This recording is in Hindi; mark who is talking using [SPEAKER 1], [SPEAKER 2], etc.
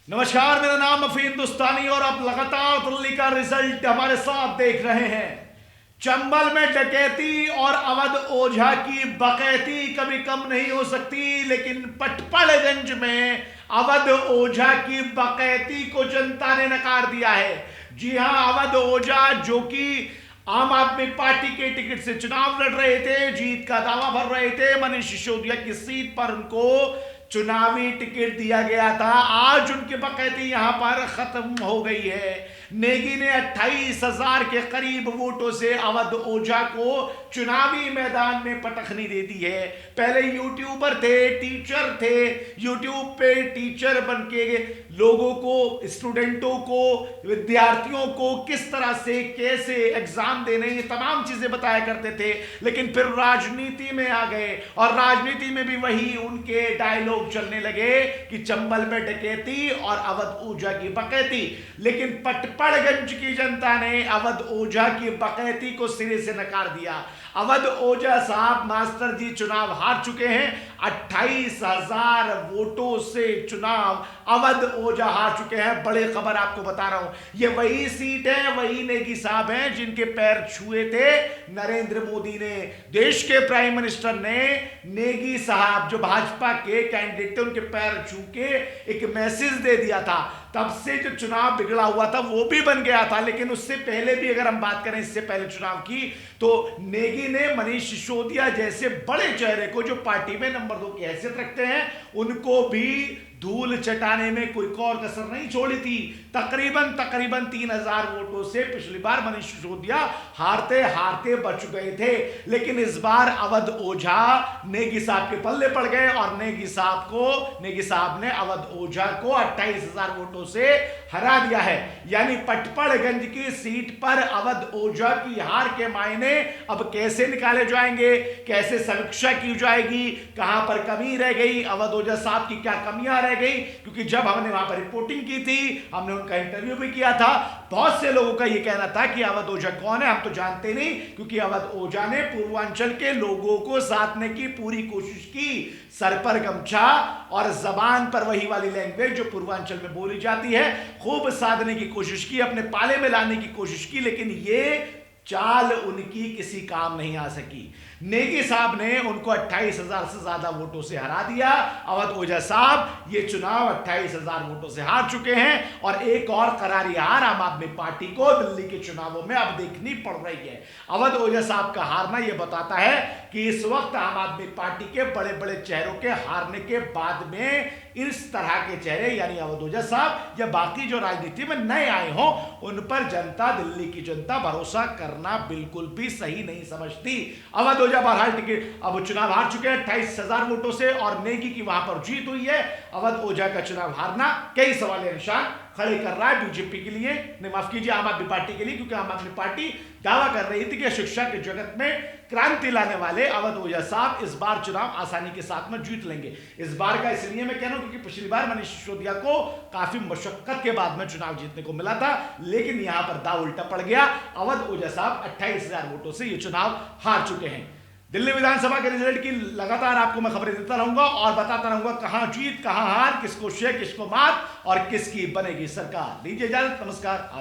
[SPEAKER 1] नमस्कार, मेरा नाम अफी हिंदुस्तानी और आप लगातार दिल्ली का रिजल्ट हमारे साथ देख रहे हैं। चंबल में डकैती और अवध ओझा की बकैती कभी कम नहीं हो सकती, लेकिन पटपड़गंज में अवध ओझा की बकैती को जनता ने नकार दिया है। जी हां, अवध ओझा जो कि आम आदमी पार्टी के टिकट से चुनाव लड़ रहे थे, जीत का दावा भर रहे थे, मनीष सिसोदिया की सीट पर उनको चुनावी टिकट दिया गया था। आज उनकी बकैती यहां पर खत्म हो गई है। नेगी ने 28,000 के करीब वोटों से अवध ओझा को चुनावी मैदान में पटखनी दे दी है। पहले यूट्यूबर थे, टीचर थे, यूट्यूब पे टीचर बन के लोगों को, स्टूडेंटों को, विद्यार्थियों को किस तरह से कैसे एग्जाम देने, ये तमाम चीजें बताया करते थे। लेकिन फिर राजनीति में आ गए और राजनीति में भी वही उनके डायलॉग चलने लगे कि चंबल में डकैती और अवध ओझा की बकैती। लेकिन पटपड़गंज की जनता ने अवध ओझा की बकैती को सिरे से नकार दिया। अवध ओझा साहब मास्टर जी चुनाव हार चुके हैं। 28,000 वोटों से चुनाव अवध ओझा हार चुके हैं। बड़ी खबर आपको बता रहा हूं, ये वही सीट है, वही नेगी साहब हैं जिनके पैर छुए थे नरेंद्र मोदी ने। देश के प्राइम मिनिस्टर ने नेगी साहब जो भाजपा के कैंडिडेट थे उनके पैर छू के एक मैसेज दे दिया था। तब से जो चुनाव बिगड़ा हुआ था वो भी बन गया था। लेकिन उससे पहले भी अगर हम बात करें, इससे पहले चुनाव की, तो नेगी ने मनीष सिसोदिया जैसे बड़े चेहरे को जो पार्टी में नंबर 2 की हैसियत रखते हैं उनको भी धूल चटाने में कोई और कसर नहीं छोड़ी थी। तकरीबन 3,000 वोटों से पिछली बार मनीष सिसोदिया हारते हारते बच गए थे। लेकिन इस बार अवध ओझा नेगी साहब के पल्ले पड़ गए और नेगी साहब ने अवध ओझा को 28,000 वोटों से हरा दिया है। यानी पटपड़गंज की सीट पर अवध ओझा की हार के मायने अब कैसे निकाले जाएंगे, कैसे समीक्षा की जाएगी, कहां पर कमी रह गई, अवध ओझा साहब की क्या कमियां रह गई। क्योंकि जब हमने वहां पर रिपोर्टिंग की थी, हमने उनका इंटरव्यू भी किया था, बहुत से लोगों का यह कहना था कि अवध ओझा कौन है हम तो जानते नहीं। क्योंकि अवध ओझा ने पूर्वांचल के लोगों को साधने की पूरी कोशिश की, सर पर गमछा और जबान पर वही वाली लैंग्वेज जो पूर्वांचल में बोली जाती है खूब साधने की कोशिश की, अपने पाले में लाने की कोशिश की। लेकिन ये चाल उनकी किसी काम नहीं आ सकी। नेगी साहब ने उनको 28,000 से ज्यादा वोटों से हरा दिया। अवध ओझा साहब ये चुनाव 28,000 वोटों से हार चुके हैं और एक और करारी हार आम आदमी पार्टी को दिल्ली के चुनावों में अब देखनी पड़ रही है। अवध ओझा साहब का हारना यह बताता है कि इस वक्त आम आदमी पार्टी के बड़े बड़े चेहरों के हारने के बाद में इस तरह के चेहरे यानी अवध ओझा साहब या बाकी जो राजनीति में नए आए हों उन पर जनता, दिल्ली की जनता भरोसा करना बिल्कुल भी सही नहीं समझती। अवध ओझा बहरहाल टिकट अब चुनाव हार चुके हैं 28,000 वोटों से और नेगी की वहां पर जीत हुई है। अवध ओझा का चुनाव हारना कई सवाल निशान खड़े कर रहा है बीजेपी के लिए, नहीं माफ कीजिए आम आदमी पार्टी के लिए। क्योंकि आम आदमी पार्टी दावा कर रही थी कि शिक्षा के जगत में क्रांति लाने वाले अवध ओझा साहब इस बार चुनाव आसानी के साथ में जीत लेंगे। इस बार का इसलिए मैं कह रहा हूं क्योंकि पिछली बार मनीष सिसोदिया को काफी मशक्कत के बाद में चुनाव जीतने को मिला था, लेकिन यहां पर दाव उल्टा पड़ गया। अवध ओझा साहब 28,000 वोटों से यह चुनाव हार चुके हैं। दिल्ली विधानसभा के रिजल्ट की लगातार आपको मैं खबरें देता रहूंगा और बताता रहूंगा कहां जीत कहां हार, किसको शेर किसको मार और किसकी बनेगी सरकार। दीजिए इजाजत, नमस्कार।